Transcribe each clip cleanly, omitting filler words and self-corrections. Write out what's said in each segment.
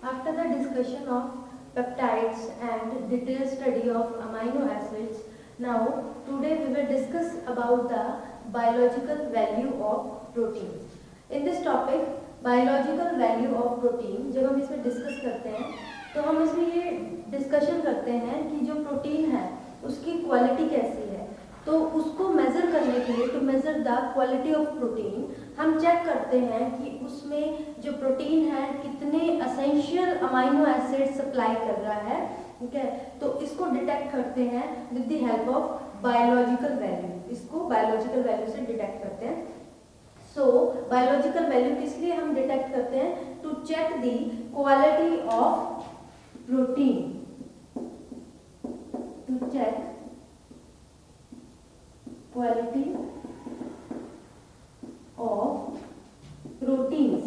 After the discussion of peptides and detailed study of amino acids, now today we will discuss about the biological value of protein. In this topic, biological value of protein, जब हम इसमें discuss करते हैं तो हम इसमें ये discussion करते हैं कि जो प्रोटीन है उसकी क्वालिटी कैसी है। तो उसको मेज़र करने के लिए, to measure the quality of protein, हम चेक करते हैं कि उसमें जो प्रोटीन है कितने असेंशियल अमाइनो एसिड सप्लाई कर रहा है। ठीक है, तो इसको डिटेक्ट करते हैं with the help of biological value. इसको बायोलॉजिकल वैल्यू से डिटेक्ट करते हैं। सो बायोलॉजिकल वैल्यू किस लिए हम डिटेक्ट करते हैं? To check the quality of protein, to check quality of proteins.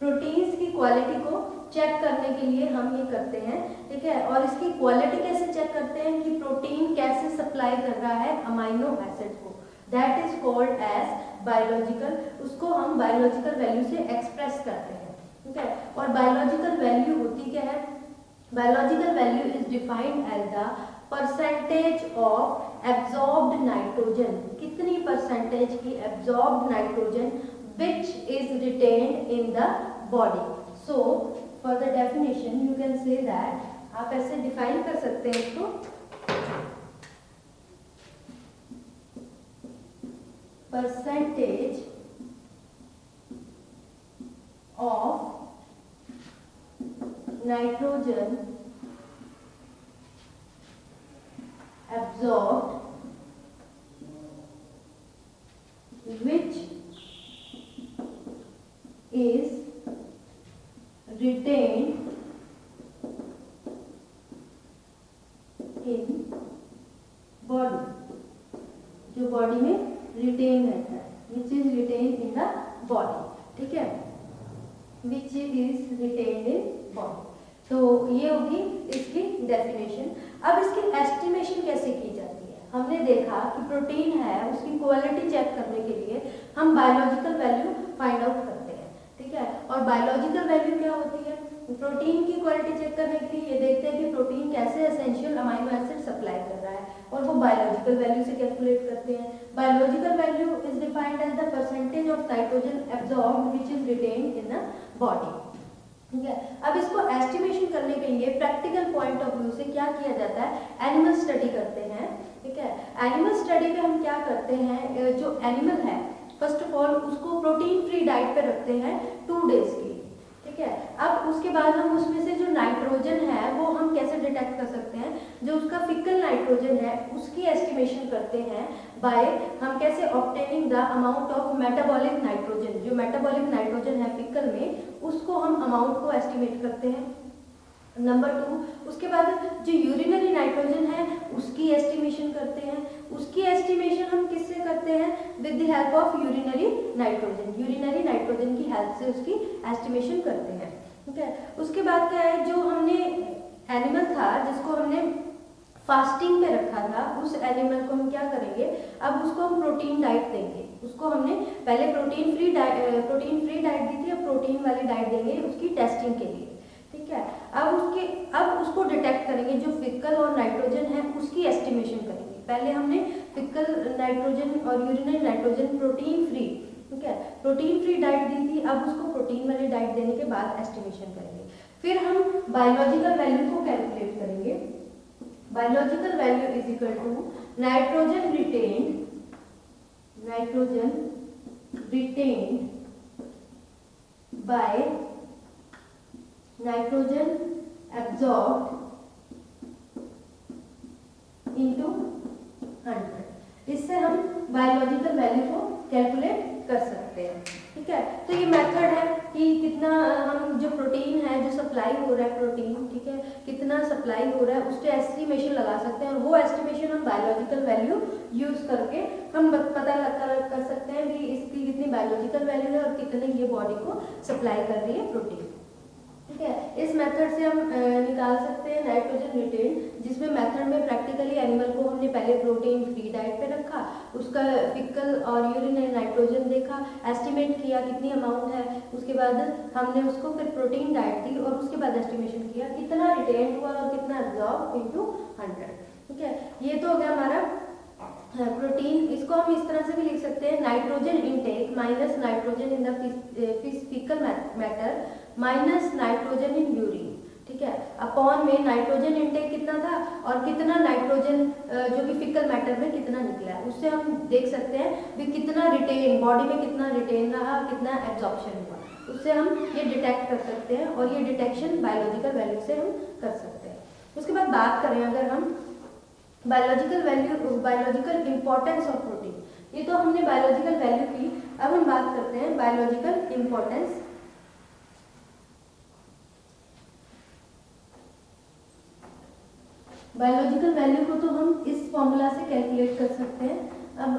Proteins की क्वालिटी को चेक करने के लिए हम ये करते हैं। ठीक है, और इसकी क्वालिटी कैसे चेक करते हैं कि प्रोटीन कैसे सप्लाई कर रहा है अमाइनो एसिड को, that is called as biological. उसको हम बायोलॉजिकल वैल्यू से एक्सप्रेस करते हैं। ठीक है, और बायोलॉजिकल वैल्यू होती क्या है? Biological value is defined as the percentage of absorbed nitrogen. कितनी परसेंटेज की absorbed nitrogen which is retained in the body. So for the definition you can say that, आप ऐसे डिफाइन कर सकते हैं इसको, percentage of nitrogen absorbed which is retained in body, जो body में रिटेन रहता है, which is retained in the body। ठीक है, which is retained in body। तो ये होगी इसकी डेफिनेशन। अब इसकी एस्टिमेशन कैसे की जाती है? हमने देखा कि प्रोटीन है, उसकी क्वालिटी चेक करने के लिए हम बायोलॉजिकल वैल्यू फाइंड आउट करते हैं। ठीक है, और बायोलॉजिकल वैल्यू क्या होती है? प्रोटीन की क्वालिटी चेक करने के लिए ये देखते हैं कि प्रोटीन कैसे एसेंशियल अमाइनो एसिड सप्लाई कर रहा है, और वो बायोलॉजिकल वैल्यू से कैलकुलेट करते हैं। Biological value is defined as the percentage of nitrogen absorbed which is retained in the body. ठीक है, अब इसको एस्टिमेशन करने के लिए प्रैक्टिकल पॉइंट ऑफ व्यू से क्या किया जाता है? एनिमल स्टडी करते हैं। ठीक है, एनिमल स्टडी में हम क्या करते हैं, जो एनिमल है फर्स्ट ऑफ ऑल उसको प्रोटीन फ्री डाइट पे रखते हैं 2 डेज के लिए। ठीक है, अब उसके बाद हम उसमें से जो नाइट्रोजन है वो हम कैसे डिटेक्ट कर सकते हैं? जो उसका फिकल नाइट्रोजन है उसकी एस्टिमेशन करते हैं बाय, हम कैसे obtaining the amount of metabolic nitrogen. जो मेटाबॉलिक नाइट्रोजन है फिकल में, उसको हम अमाउंट को एस्टिमेट करते हैं। नंबर 2, उसके बाद जो यूरिनरी नाइट्रोजन है उसकी एस्टिमेशन करते हैं। उसकी एस्टिमेशन हम किससे करते हैं? With the help of urinary nitrogen. Urinary nitrogen की हेल्प से उसकी एस्टिमेशन करते हैं। ठीक है, उसके बाद क्या है, जो हमने एनिमल था जिसको हमने फास्टिंग पे रखा था, उस एनिमल को हम क्या करेंगे? अब उसको हम प्रोटीन डाइट देंगे। उसको हमने पहले प्रोटीन फ्री डाइट दी थी, अब प्रोटीन वाली डाइट देंगे उसकी टेस्टिंग के लिए। ठीक है, अब उसको डिटेक्ट करेंगे, जो फिकल और नाइट्रोजन है उसकी एस्टिमेशन करेंगे। पहले हमने फिकल नाइट्रोजन और यूरिनरी नाइट्रोजन प्रोटीन फ्री, ठीक है, प्रोटीन फ्री डाइट दी थी, अब उसको प्रोटीन वाली डाइट देने के बाद एस्टिमेशन करेंगे। फिर हम बायोलॉजिकल वैल्यू को कैलकुलेट करेंगे। Biological value is equal to nitrogen retained by nitrogen absorbed into 100। इससे हम बायोलॉजिकल वैल्यू को कैलकुलेट कर सकते हैं। ठीक है, तो ये मेथड है कि कितना हम जो प्रोटीन है जो सप्लाई हो रहा है प्रोटीन, ठीक है, कितना सप्लाई हो रहा है उससे एस्टिमेशन लगा सकते हैं, और वो एस्टिमेशन हम बायोलॉजिकल वैल्यू यूज करके हम पता कर सकते हैं कि इसकी कितनी बायोलॉजिकल वैल्यू है और कितने ये बॉडी को सप्लाई कर रही है प्रोटीन। ठीक है, इस मेथड से हम निकाल सकते हैं नाइट्रोजन रिटेन, जिसमें मेथड में प्रैक्टिकली एनिमल को हमने पहले प्रोटीन फ्री डाइट पे रखा, उसका फिकल और यूरिनरी नाइट्रोजन देखा, एस्टिमेट किया कितनी अमाउंट है, उसके बाद हमने उसको फिर प्रोटीन डाइट दी और उसके बाद एस्टिमेशन किया कितना रिटेन हुआ और कितना एब्जॉर्ब इनटू 100। ठीक है, ये तो हो गया हमारा प्रोटीन। इसको हम इस तरह से भी लिख सकते हैं, nitrogen intake minus nitrogen in the faecal matter minus nitrogen in urine. ठीक है, अपॉन में नाइट्रोजन इनटेक कितना था और कितना नाइट्रोजन जो कि फीकल मैटर में कितना निकला है, उससे हम देख सकते हैं भी कितना रिटेन बॉडी में कितना रिटेन रहा, कितना एब्जॉर्प्शन हुआ, उससे हम ये डिटेक्ट कर सकते हैं और ये डिटेक्शन बायोलॉजिकल वैल्यू से हम कर सकते हैं। उसके बाद बात करें अगर हम biological value, biological importance of protein, ये तो हमने बायोलॉजिकल वैल्यू की, अब हम बात करते हैं बायोलॉजिकल इंपॉर्टेंस। बायोलॉजिकल वैल्यू को तो हम इस फॉर्मूला से कैलकुलेट कर सकते हैं। अब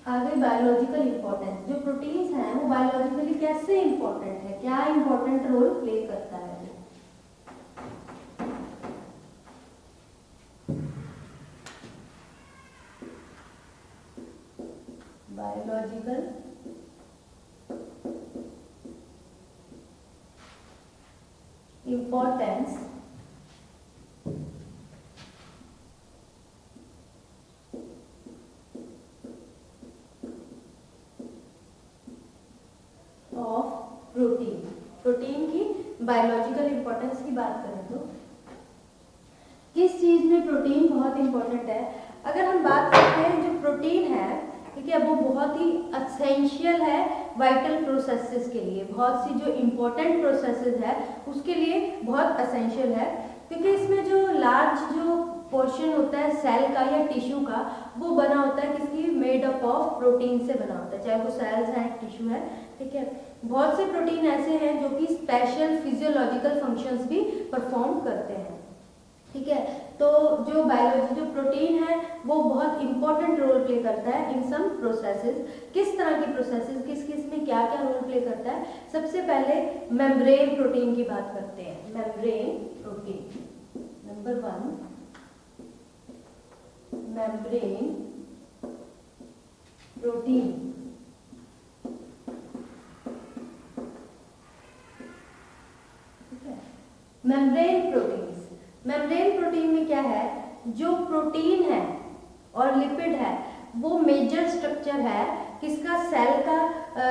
आगे बायोलॉजिकल इंपॉर्टेंस, जो प्रोटीन्स हैं वो बायोलॉजिकली कैसे इंपॉर्टेंट है, क्या इंपॉर्टेंट रोल प्ले करता है। Biological importance of protein. Protein की बायोलॉजिकल इंपॉर्टेंस की बात करें तो किस चीज में प्रोटीन बहुत इंपॉर्टेंट है। अगर हम बात करते हैं जो प्रोटीन है, ठीक है, वो बहुत ही असेंशियल है वाइटल प्रोसेसेस के लिए, बहुत सी जो इम्पोर्टेंट प्रोसेसेस है उसके लिए बहुत असेंशियल है, क्योंकि इसमें जो लार्ज जो पोर्शन होता है सेल का या टिश्यू का, वो बना होता है किसकी, मेड अप ऑफ प्रोटीन से बना होता है, चाहे वो सेल्स हैं टिश्यू है। ठीक है, बहुत से प्रोटीन ऐसे हैं जो कि स्पेशल फिजियोलॉजिकल फंक्शंस भी परफॉर्म करते हैं। ठीक है, तो जो बायोलॉजी जो प्रोटीन है वो बहुत इंपॉर्टेंट रोल प्ले करता है इन सम प्रोसेसेस। किस तरह की प्रोसेसेस, किस किस में क्या क्या रोल प्ले करता है। सबसे पहले मेम्ब्रेन प्रोटीन की बात करते हैं। Membrane protein number 1, membrane protein. Membrane proteins, membrane protein में क्या है, जो प्रोटीन है और लिपिड है वो मेजर स्ट्रक्चर है किसका, सेल का।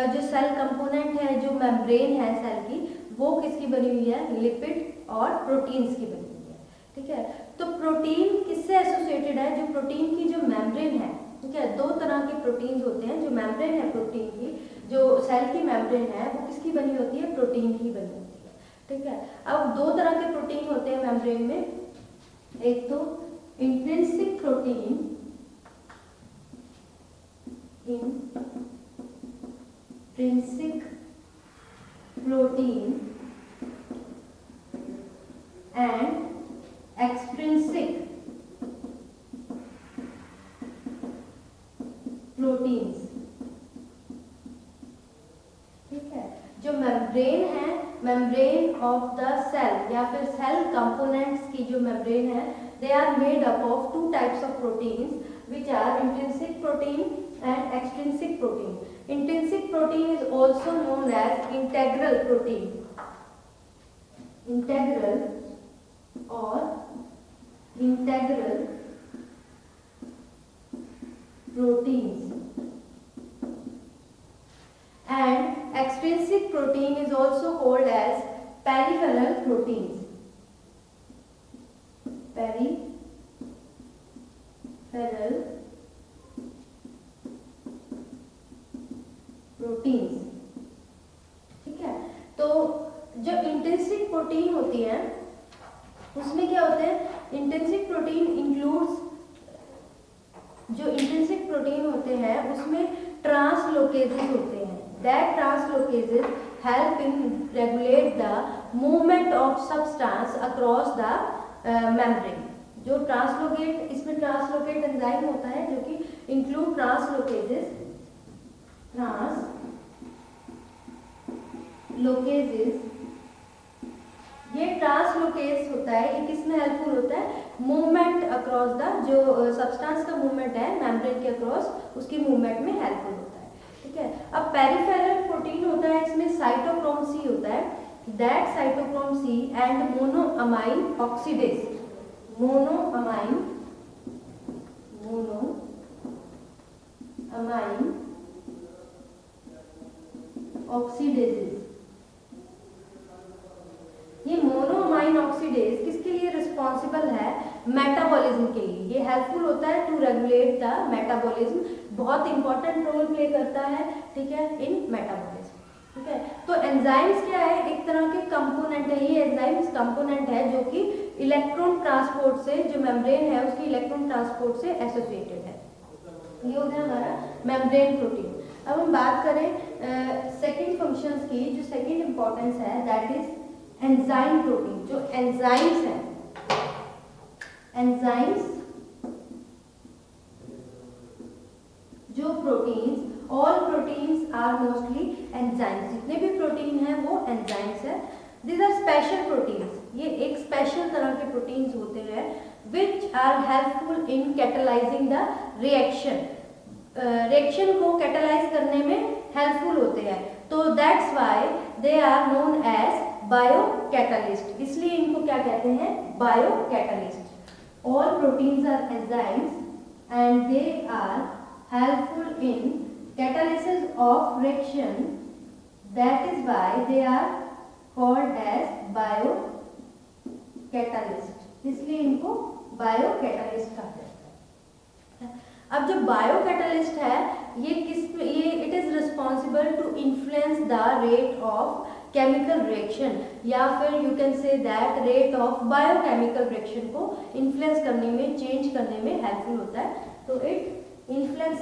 जो सेल कंपोनेंट है, जो मेम्ब्रेन है सेल की, वो किसकी बनी हुई है, लिपिड और प्रोटीन्स की बनी हुई है। ठीक है, तो प्रोटीन किससे एसोसिएटेड है, जो प्रोटीन की जो मेम्ब्रेन है। ठीक है, दो तरह के प्रोटीन्स होते हैं, जो मेम्ब्रेन है प्रोटीन की, जो सेल की मेम्ब्रेन है वो किसकी बनी होती है, प्रोटीन की बनी होती है। ठीक है, अब दो तरह के प्रोटीन होते हैं मेम्ब्रेन में, एक तो intrinsic protein, intrinsic protein and extrinsic proteins. ठीक है, जो मेम्ब्रेन है, मेम्ब्रेन ऑफ द सेल या फिर सेल कंपोनेंट्स की जो मेम्ब्रेन है, they are made up of two types of proteins which are intrinsic protein and extrinsic protein. Intrinsic protein is also known as integral protein. Integral or integral proteins. And extrinsic protein is also called as peripheral proteins. Peripheral proteins. ठीक है, तो जो intrinsic protein होती है उसमें क्या होते हैं, इंट्रिंसिक प्रोटीन इंक्लूड्स, जो इंट्रिंसिक प्रोटीन होते हैं उसमें ट्रांसलोकेजेस होते हैं। That translocases help in regulate the movement of substance across the membrane. जो ट्रांसलोकेट, इसमें ट्रांसलोकेट एंजाइम होता है जो कि इंक्लूड ट्रांसलोकेजेस, ये ट्रांसलोकेस होता है, ये किसमें हेल्पफुल होता है? मूवमेंट अक्रॉस द, जो सब्सटेंस का मूवमेंट है मेम्ब्रेन के अक्रॉस, उसकी मूवमेंट में हेल्पफुल होता है, ठीक है। अब पेरिफेरल प्रोटीन होता है, इसमें साइटोक्रोम सी होता है, that cytochrome C and monoamine oxidase, monoamine oxidases. ये मोनोअमाइन ऑक्सीडेज किसके लिए रिस्पॉन्सिबल है? मेटाबॉलिज्म के लिए। ये हेल्पफुल होता है टू रेगुलेट द मेटाबॉलिज्म, बहुत इंपॉर्टेंट रोल प्ले करता है, ठीक है, इन मेटाबॉलिज्म, ठीक है। तो एंजाइम्स क्या है? एक तरह के कंपोनेंट है, ये एंजाइम्स कंपोनेंट है जो कि इलेक्ट्रॉन ट्रांसपोर्ट से, जो मेम्ब्रेन है उसकी इलेक्ट्रॉन ट्रांसपोर्ट से एसोसिएटेड है। ये हो गया हमारा मेम्ब्रेन प्रोटीन। अब हम बात करें सेकंड फंक्शंस की, जो सेकंड इंपॉर्टेंस है दैट इज एंजाइम प्रोटीन। जो एंजाइम्स हैं, एंजाइम्स, जो proteins, all proteins are mostly enzymes, जितने भी प्रोटीन हैं वो एंजाइम्स है। दीज आर स्पेशल प्रोटीन्स, ये एक स्पेशल तरह के प्रोटीन्स होते हैं which are helpful in catalysing the reaction, reaction को कैटलाइज करने में हेल्पफुल होते हैं। तो that's why they are known as biocatalyst, इसलिए इनको क्या कहते हैं? Biocatalyst. All proteins are enzymes and they are helpful in catalysis of reaction, that is why they are called as biocatalyst, इसलिए इनको बायोकैटालिस्ट कहा जाता है। अब जो बायोकैटालिस्ट है ये it is responsible to influence the rate of chemical reaction, या फिर you can say that rate of biochemical reaction को इन्फ्लुएंस करने में, चेंज करने में हेल्पफुल होता है। तो it influence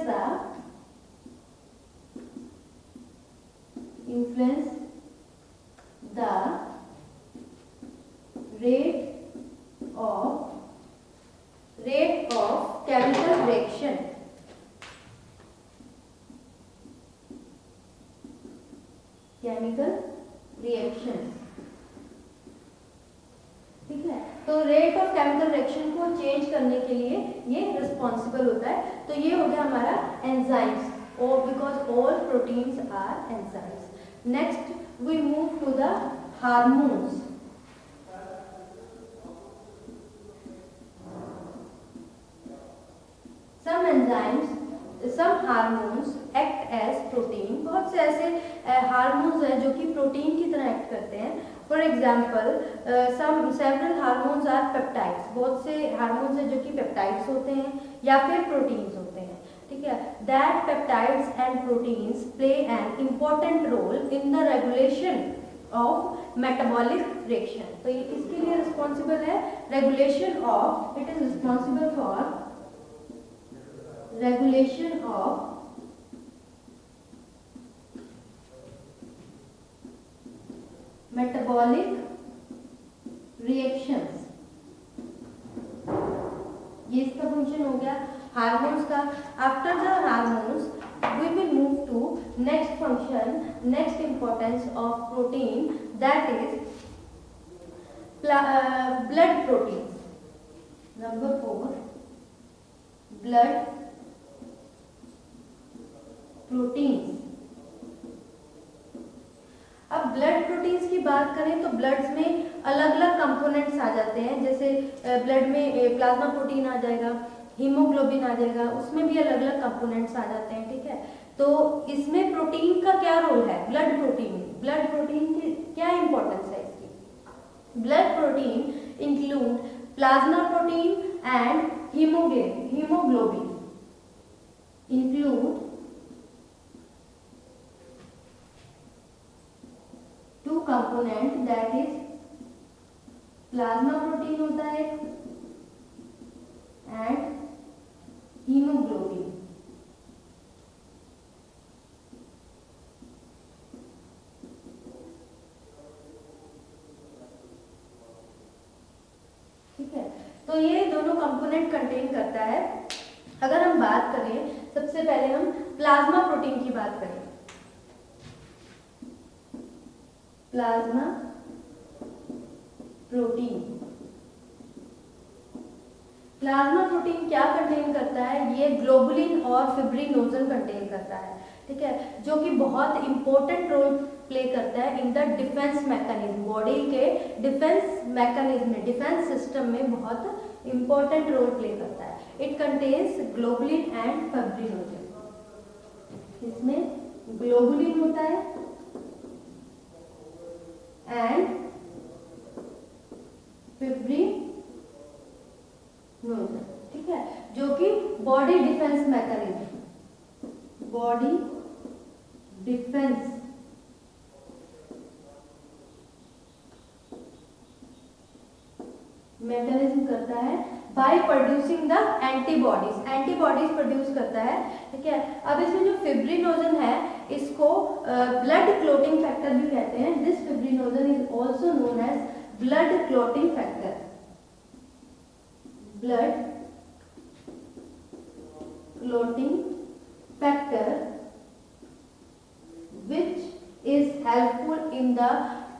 the rate of chemical reaction, ठीक है। तो रेट ऑफ केमिकल रिएक्शन को चेंज करने के लिए ये रिस्पॉन्सिबल होता है। तो ये हो गया हमारा एंजाइम्स, और because all proteins are enzymes. Next we move to the hormones. Some enzymes, some hormones act as protein. बहुत से ऐसे हार्मोन्स हैं जो कि प्रोटीन की तरह एक्ट करते हैं। For example several hormones are peptides, बहुत से हार्मोन्स हैं जो कि पेप्टाइड्स होते हैं या फिर प्रोटीन्स होते हैं, ठीक है। That peptides and proteins play an important role in the regulation of metabolic reaction. तो ये किसके लिए रिस्पॉन्सिबल है? Regulation of, it is responsible for regulation of metabolic reactions। ये इसका फंक्शन हो गया हार्मोन्स का। After the hormones we will move to next function, next importance of protein, that is blood proteins. Number 4, blood proteins। अब blood proteins की बात करें तो ब्लड्स में अलग अलग कंपोनेंट्स आ जाते हैं, जैसे ब्लड में प्लाज्मा प्रोटीन आ जाएगा, हीमोग्लोबिन आ जाएगा, उसमें भी अलग अलग कंपोनेंट्स आ जाते हैं, ठीक है। तो इसमें प्रोटीन का क्या रोल है? ब्लड प्रोटीन की क्या इंपॉर्टेंस है इसकी? Blood protein include plasma protein and haemoglobin, include to component, that is plasma protein होता है एंड हीमोग्लोबिन। ठीक है, तो ये दोनों कंपोनेंट कंटेन करता है। अगर हम बात करें, सबसे पहले हम प्लाज्मा प्रोटीन की बात करें। Plasma protein. प्लाज्मा प्रोटीन क्या कंटेन करता है? ये ग्लोबुलिन और फिब्रिनोजन कंटेन करता है, ठीक है, जो कि बहुत इंपॉर्टेंट रोल प्ले करता है in the defence mechanism, body के डिफेंस मैकेनिज्म में, डिफेंस सिस्टम में बहुत इंपॉर्टेंट रोल प्ले करता है। It contains globulin and fibrinogen. इसमें ग्लोबुलिन होता है एंड फिब्रिनोजन, ठीक है, जो कि body defence mechanism, body defence mechanism करता है by producing the antibodies, antibodies produce करता है, ठीक है। अब इसमें जो फिब्रिनोजन है इसको ब्लड क्लोटिंग फैक्टर भी कहते हैं। This fibrinogen is also known as blood clotting factor, blood clotting factor which is helpful in the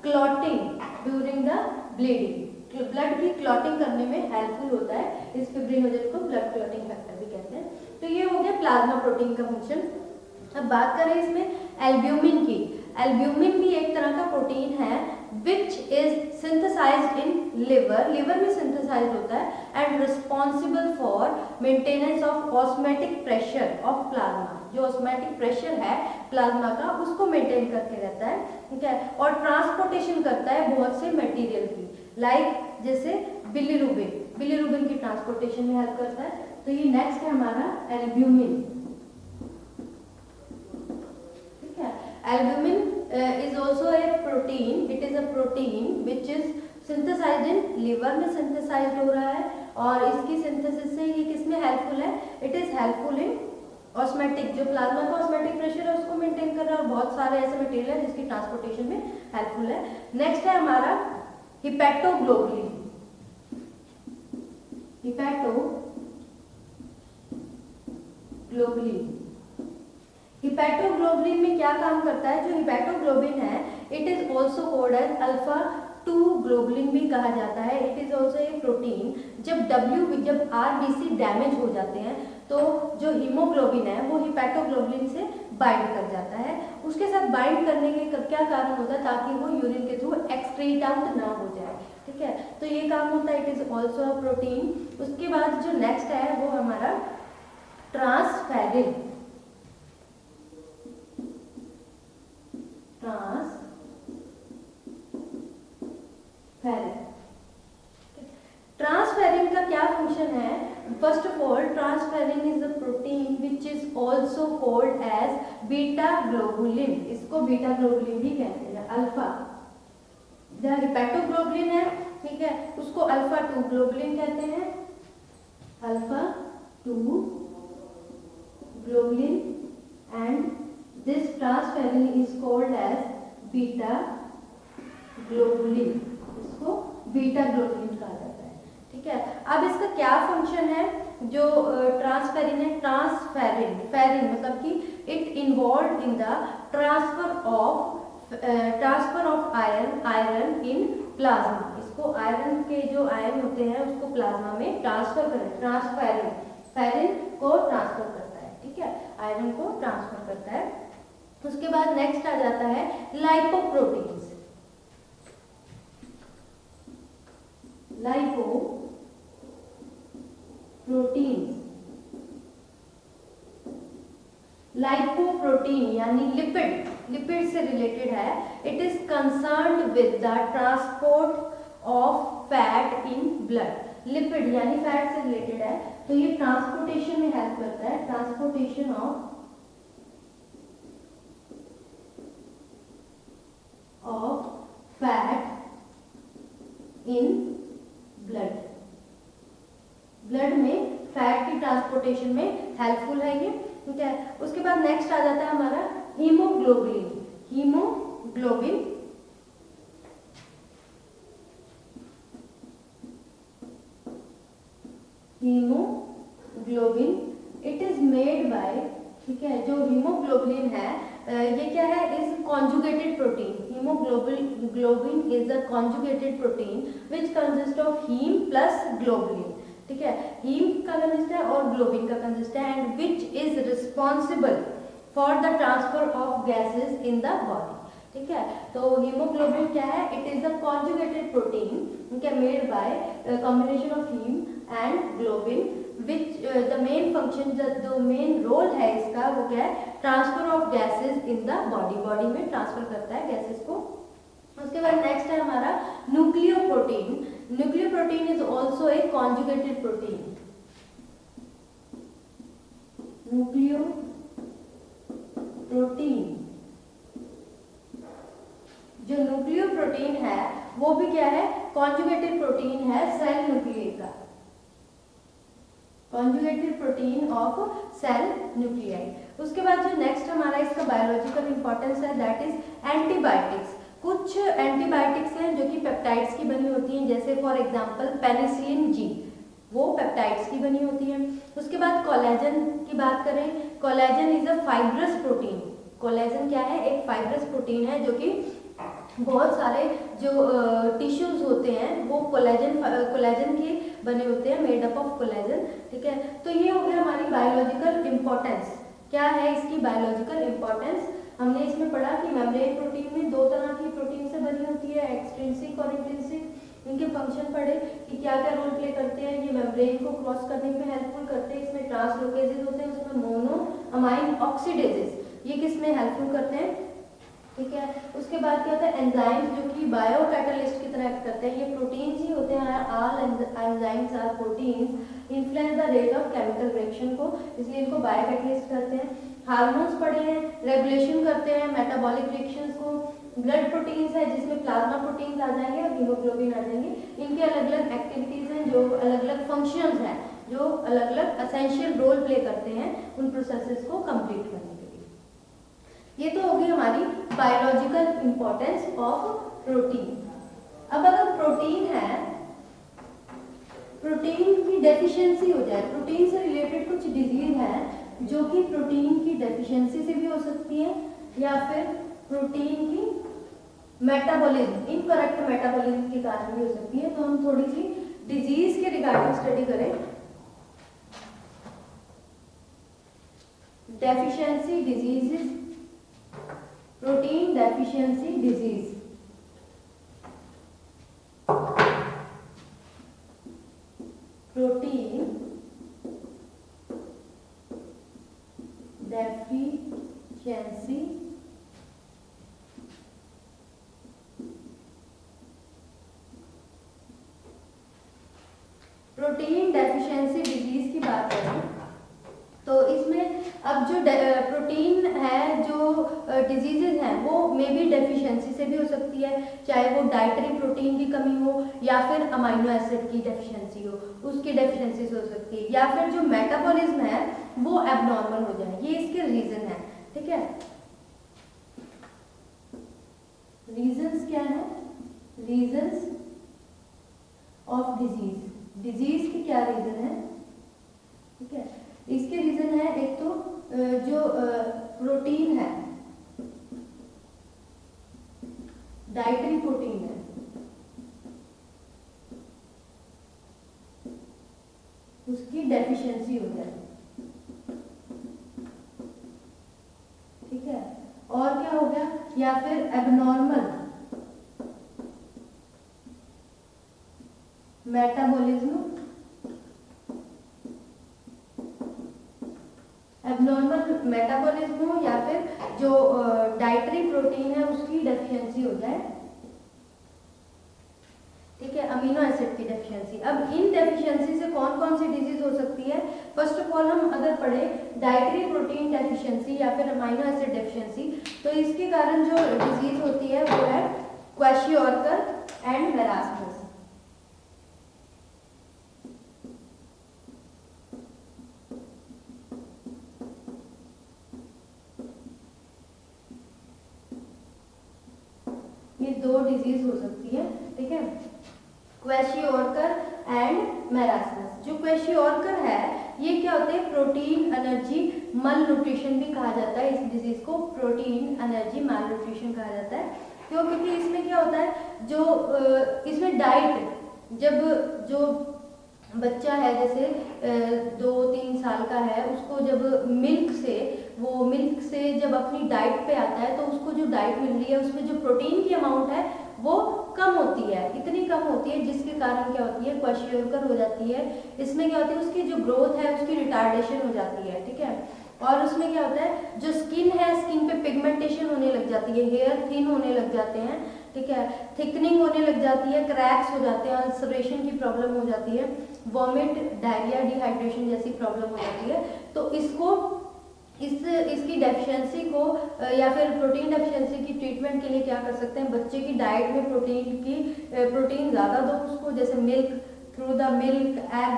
clotting during the bleeding, blood की क्लॉटिंग करने में हेल्पफुल होता है। इस फिब्रिनोजन को ब्लड क्लॉटिंग फैक्टर भी कहते हैं। तो ये हो गया प्लाज्मा प्रोटीन का फंक्शन। अब बात करें इसमें एल्ब्यूमिन की। एल्ब्यूमिन भी एक तरह का प्रोटीन है which is synthesized in liver, liver में सिंथेसाइज्ड होता है and responsible for maintenance of osmotic pressure of plasma. जो ऑस्मेटिक प्रेशर है प्लाज्मा का उसको मेंटेन करके रहता है, ठीक है, और ट्रांसपोर्टेशन करता है बहुत से मटेरियल की, लाइक जैसे बिलिरुबिन, बिलिरुबिन की ट्रांसपोर्टेशन में हेल्प करता है। तो ये नेक्स्ट है हमारा एल्ब्यूमिन, ठीक है। Albumin is also a protein, it is a protein which is synthesized in liver में synthesized हो रहा है और इसकी synthesis से ये किस में हेल्पफुल है? It is helpful in osmotic, जो प्लाज्मा का ऑस्मेटिक प्रेशर है उसको मेंटेन कर रहा है और बहुत सारे ऐसे मटेरियल है जिसकी ट्रांसपोर्टेशन में हेल्पफुल है। नेक्स्ट है हमारा हिपैटोग्लोबुलिन, हिपैटोग्लोबुलिन। हिपैटोग्लोबुलिन में क्या काम करता है? जो हिपैटोग्लोबिन है it is also called as alpha 2 globulin भी कहा जाता है। It is also a protein. जब आरबीसी डैमेज हो जाते हैं तो जो हीमोग्लोबिन है वो हिपैटोग्लोबुलिन से बाइंड कर जाता है। उसके साथ बाइंड करने के क्या कारण होता है? ताकि वो यूरिन के थ्रू एक्सक्रीट आउट ना हो जाए, ठीक है, तो ये काम होता है। It is also a protein. उसके बाद जो नेक्स्ट है वो हमारा ट्रांसफेरिन, ट्रांसफेरिन का क्या फंक्शन है? First of all transferrin is a protein which is also called as beta globulin. इसको बीटा ग्लोबुलिन भी कहते हैं। अल्फा जहाँ हिपैटोग्लोबुलिन है, ठीक है, उसको अल्फा 2 ग्लोबुलिन कहते हैं, alpha 2 globulin and this transferrin is called as beta globulin. इसको बीटा ग्लोबुलिन कहा जाता है, ठीक है। अब इसका क्या फंक्शन है? जो ट्रांसफेरिन है, ट्रांसफेरिन मतलब कि it involve in the transfer of iron in plasma. इसको आयरन के जो आयन होते हैं उसको प्लाज्मा में ट्रांसफर करें। ट्रांसफेरिन को ट्रांसफर करता है, ठीक है, आयरन को ट्रांसफर करता है। उसके बाद नेक्स्ट आ जाता है लाइपोप्रोटीन्स। लाइपोप्रोटीन यानी लिपिड से रिलेटेड है। It is concerned with the transport of fat in blood. Lipid यानी फैट से रिलेटेड है, तो ये ट्रांसपोर्टेशन में हेल्प करता है, transportation of fat in blood में फैट की ट्रांसपोर्टेशन में हेल्पफुल है ये, ठीक है। उसके बाद नेक्स्ट आ जाता है हमारा haemoglobin. Haemoglobin it is made by, ठीक है, जो हीमोग्लोबिन है ये क्या है, is conjugated protein. Haemoglobin is a conjugated protein which consist of haem plus globulin. ठीक है, हीम का कंसिस्ट है और ग्लोबिन का कंसिस्ट है, and which is responsible for the transfer of gases in the body. ठीक है, तो हीमोग्लोबिन क्या है, it is a conjugated protein made by combination of haem and globin, which the main function, जो main role है इसका वो क्या है, transfer of gases in the body, body में ट्रांसफर करता है गैसेज को। उसके बाद नेक्स्ट है हमारा nucleoprotein. Nucleoprotein is also a conjugated protein. Nucleoprotein जो न्यूक्लियोप्रोटीन है वो भी क्या है, कॉन्जुगेटेड प्रोटीन है सेल न्यूक्लियस का, conjugated protein of cell nuclei. उसके बाद जो नेक्स्ट हमारा इसका बायोलॉजिकल इंपॉर्टेंस है दैट इज एंटीबायोटिक्स। कुछ एंटीबायोटिक्स हैं जो कि पेप्टाइड्स की बनी होती हैं, जैसे फॉर एग्जांपल पेनिसिलिन जी, वो पेप्टाइड्स की बनी होती है। उसके बाद कोलेजन की बात करें, collagen is a fibrous protein. Collagen क्या है, एक फाइब्रस प्रोटीन है जो कि बहुत सारे जो टिश्यूज होते हैं वो कोलेजन के बने होते हैं, मेड अप ऑफ कोलेजन। ठीक है, तो ये हो गया हमारी बायोलॉजिकल इंपॉर्टेंस। क्या है इसकी बायोलॉजिकल इंपॉर्टेंस, हमने इसमें पढ़ा कि मेम्ब्रेन प्रोटीन में दो तरह की प्रोटीन से बनी होती है, एक्सट्रिंसिक और इंट्रिंसिक। इनके फंक्शन पढ़े कि क्या क्या रोल प्ले करते हैं, ये मेम्ब्रेन को क्रॉस करने में हेल्पफुल करते हैं, इसमें ट्रांसलोकेजेस होते हैं, उसमें मोनो अमाइन ऑक्सीडेजेस, ये किस में हेल्पफुल करते हैं। ठीक है, उसके बाद क्या होता है, एंजाइम्स जो कि बायो कैटलिस्ट की तरह एक्ट करते हैं, ये प्रोटीन्स ही होते हैं। All enzymes are proteins influence the rate of chemical reaction को, इसलिए इनको बायो कैटलिस्ट करते हैं। हार्मोन्स पढ़े हैं, रेगुलेशन करते हैं मेटाबॉलिक रिएक्शंस को। ब्लड प्रोटीन्स है जिसमें प्लाज्मा प्रोटीन्स आ जाएंगे और हीमोग्लोबिन आ जाएंगे। इनके अलग अलग एक्टिविटीज हैं, जो अलग अलग फंक्शंस हैं, जो अलग अलग एसेंशियल रोल प्ले करते हैं उन प्रोसेसेस को कंप्लीट करने के लिए। ये तो होगी हमारी बायोलॉजिकल इंपॉर्टेंस ऑफ प्रोटीन। अब अगर प्रोटीन है, प्रोटीन की डेफिशिएंसी हो जाए, प्रोटीन से रिलेटेड कुछ डिजीज है जो कि प्रोटीन की डेफिशिएंसी से भी हो सकती है या फिर प्रोटीन की मेटाबॉलिज्म, इनकरेक्ट मेटाबॉलिज्म के कारण भी हो सकती है। तो हम थोड़ी सी डिजीज के रिगार्डिंग स्टडी करें। Deficiency diseases, protein deficiency disease. Protein deficiency protein deficiency disease की बात करें तो इसमें अब जो प्रोटीन है, जो डिजीजेज हैं वो मे बी डेफिशिएंसी से भी हो सकती है, चाहे वो डाइटरी प्रोटीन की कमी हो या फिर अमाइनो एसिड की डेफिशिएंसी हो, उसकी डेफिशिएंसी से हो सकती है, या फिर जो मेटाबॉलिज्म है वो एबनॉर्मल हो जाए। ये इसके रीजन है। ठीक है, रीजंस क्या है, रीजंस ऑफ डिजीज, डिजीज के क्या रीजन है। ठीक है, इसके रीजन है एक तो जो प्रोटीन है, डाइटरी प्रोटीन है, उसकी डेफिशिएंसी हो जाए। ठीक है, और क्या हो गया, या फिर एबनॉर्मल मेटाबॉलिज्म, एबनॉर्मल मेटाबॉलिज्म हो या फिर जो डाइटरी प्रोटीन है उसकी डेफिशिएंसी हो जाए। ठीक है, अमीनो एसिड की डेफिशिएंसी। अब इन डेफिशिएंसी से कौन कौन सी डिजीज हो सकती है। फर्स्ट ऑफ ऑल हम अगर पढ़े डाइटरी प्रोटीन डेफिशिएंसी या फिर अमीनो एसिड डेफिशिएंसी, तो इसके कारण जो डिजीज होती है वो है क्वेशियोर्कर एंड मेरास्मस। ये दो डिजीज हो सकती है। ठीक है, क्वेशियोर्कर एंड मेरास्मस। जो क्वेशियोर्कर है ये क्या होते हैं, प्रोटीन एनर्जी मल न्यूट्रिशन भी कहा जाता है। इस डिजीज को प्रोटीन एनर्जी माल न्यूट्रिशन कहा जाता है। क्यों? क्योंकि इसमें क्या होता है, जो इसमें डाइट, जब जो बच्चा है जैसे 2-3 साल का है, उसको जब मिल्क से जब अपनी डाइट पे आता है तो उसको जो डाइट मिल रही है उसमें जो प्रोटीन की अमाउंट है वो कम होती है, इतनी कम होती है जिसके कारण क्या होती है, क्वेश्चन हो जाती है। इसमें क्या होती है, उसकी जो ग्रोथ है उसकी रिटार्डेशन हो जाती है, ठीक है। और उसमें क्या होता है, जो स्किन है, स्किन पे पिगमेंटेशन होने लग जाती है, हेयर थिन होने लग जाते हैं, ठीक है, थिकनिंग होने लग जाती है, क्रैक्स हो जाते हैं, अल्सरेशन की प्रॉब्लम हो जाती है, वॉमिट, डायरिया, डिहाइड्रेशन जैसी प्रॉब्लम हो जाती है। तो इसकी डेफिशिएंसी को या फिर प्रोटीन डेफिशिएंसी की ट्रीटमेंट के लिए क्या कर सकते हैं, बच्चे की डाइट में प्रोटीन ज़्यादा दो उसको, जैसे milk, through the milk, egg,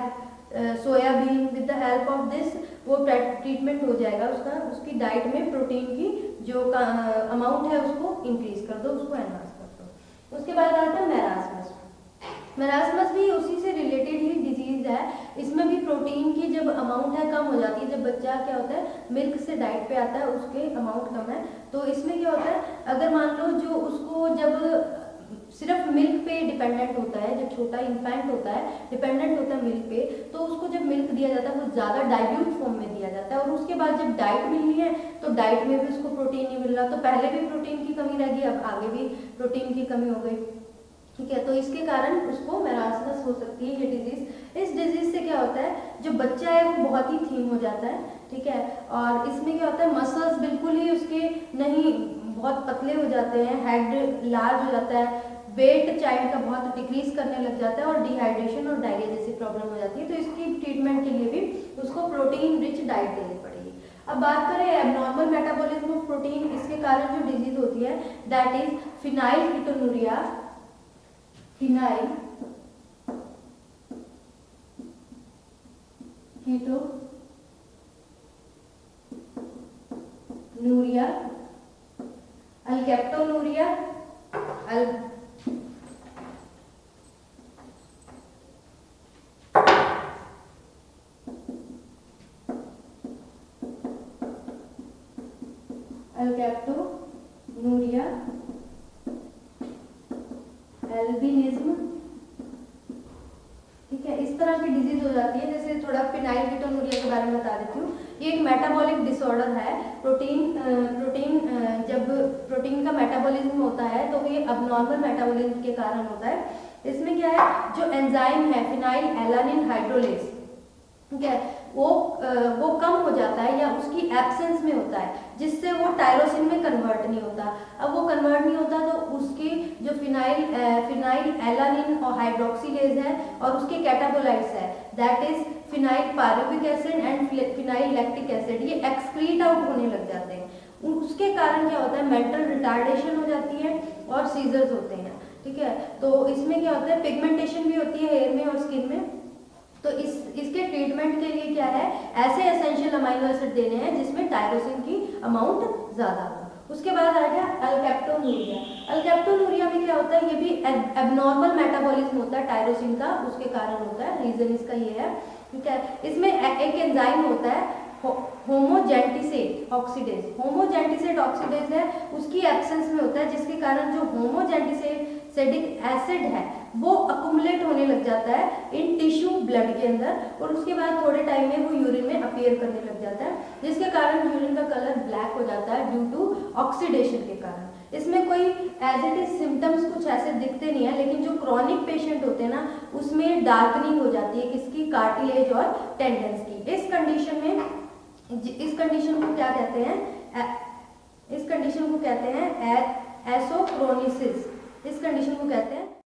soybean, with the help of this वो ट्रीटमेंट हो जाएगा उसकी डाइट में प्रोटीन की जो अमाउंट है उसको इंक्रीज कर दो, उसको एनहांस कर दो। उसके बाद आता है मैरास्मस। मैरास्मस भी उसी से रिलेटेड ही डिजीज है। इसमें भी प्रोटीन की जब अमाउंट है कम हो जाती है, जब बच्चा क्या होता है मिल्क से डाइट पे आता है उसके अमाउंट कम है, तो इसमें क्या होता है, अगर मान लो जो उसको जब सिर्फ मिल्क पे डिपेंडेंट होता है, जब छोटा इन्फेंट होता है डिपेंडेंट होता है मिल्क पे, तो उसको जब मिल्क दिया जाता है वो ज़्यादा डाइल्यूट फॉर्म में दिया जाता है, और उसके बाद जब डाइट मिलनी है तो डाइट में भी उसको प्रोटीन नहीं मिल रहा, तो पहले भी प्रोटीन की कमी रहेगी, अब आगे भी प्रोटीन की कमी हो गई, ठीक है। तो इसके कारण उसको मैरास्मस हो सकती है ये डिजीज। इस डिजीज से क्या होता है, जो बच्चा है वो बहुत ही थीन हो जाता है, ठीक है, और इसमें क्या होता है, मसल्स बिल्कुल ही उसके नहीं, बहुत पतले हो जाते हैं, हेड लार्ज हो जाता है, वेट चाइल्ड का बहुत डिक्रीज करने लग जाता है, और डिहाइड्रेशन और डायरिया जैसी प्रॉब्लम हो जाती है। तो इसकी ट्रीटमेंट के लिए भी उसको प्रोटीन रिच डाइट देनी पड़ेगी। अब बात करें एबनॉर्मल मेटाबॉलिज्म ऑफ प्रोटीन, इसके कारण जो डिजीज होती है दैट इज फिनाइलकीटोनुरिया, कीटोनुरिया, अल्केप्टोनुरिया, अल्केप्टोनुरिया, एल्बिनिज्म, ठीक है, इस तरह की डिजीज हो जाती है। जैसे थोड़ा फिनाइलकीटोनुरिया के बारे में बता देती हूँ। ये एक मेटाबॉलिक डिसऑर्डर है। जब प्रोटीन का मेटाबॉलिज्म होता है तो ये अबनॉर्मल मेटाबॉलिज्म के कारण होता है। इसमें क्या है, जो एंजाइम है फिनाइल एलानिन हाइड्रोलेज, ठीक है, वो कम हो जाता है या उसकी एब्सेंस में होता है, जिससे वो टायरोसिन में कन्वर्ट नहीं होता। अब वो कन्वर्ट नहीं होता तो उसकी जो फिनाइल एलानिन और हाइड्रोक्सीलेज है और उसके कैटाबोलाइट्स है that is phenyl pyruvic acid and phenyl lactic acid, ये एक्सक्रीट आउट होने लग जाते हैं। उसके कारण क्या होता है, मेंटल रिटार्डेशन हो जाती है और सीजर्स होते हैं, ठीक है। तो इसमें क्या होता है, पिगमेंटेशन भी होती है हेयर में और स्किन में। तो इसके ट्रीटमेंट के लिए क्या है, ऐसे एसेंशियल अमाइनो एसिड देने हैं जिसमें टायरोसिन की अमाउंट ज़्यादा हो। उसके बाद आ गया अल्केप्टोनुरिया। अल्केप्टोनुरिया में क्या होता है, ये भी एबनॉर्मल मेटाबॉलिज्म होता है टायरोसिन का, उसके कारण होता है, रीजन इसका ये है, ठीक है। इसमें एक एंजाइम होता है होमोजेंटिसेट ऑक्सीडेज। होमोजेंटिसेट ऑक्सीडेज है, उसकी एब्सेंस में होता है, जिसके कारण जो होमोजेंटिसेटिक एसिड है वो अकुमुलेट होने लग जाता है इन टिश्यू ब्लड के अंदर, और उसके बाद थोड़े टाइम में वो यूरिन में अपीयर करने लग जाता है, जिसके कारण यूरिन का कलर ब्लैक हो जाता है ड्यू टू ऑक्सीडेशन के कारण। इसमें कोई एज इट इज सिम्टम्स कुछ ऐसे दिखते नहीं है, लेकिन जो क्रॉनिक पेशेंट होते हैं ना उसमें डार्कनिंग हो जाती है किसकी, कार्टिलेज और टेंडन्स की। इस कंडीशन को क्या कहते हैं, इस कंडीशन को कहते हैं एसोक्रोनिसिस। इस कंडीशन को कहते हैं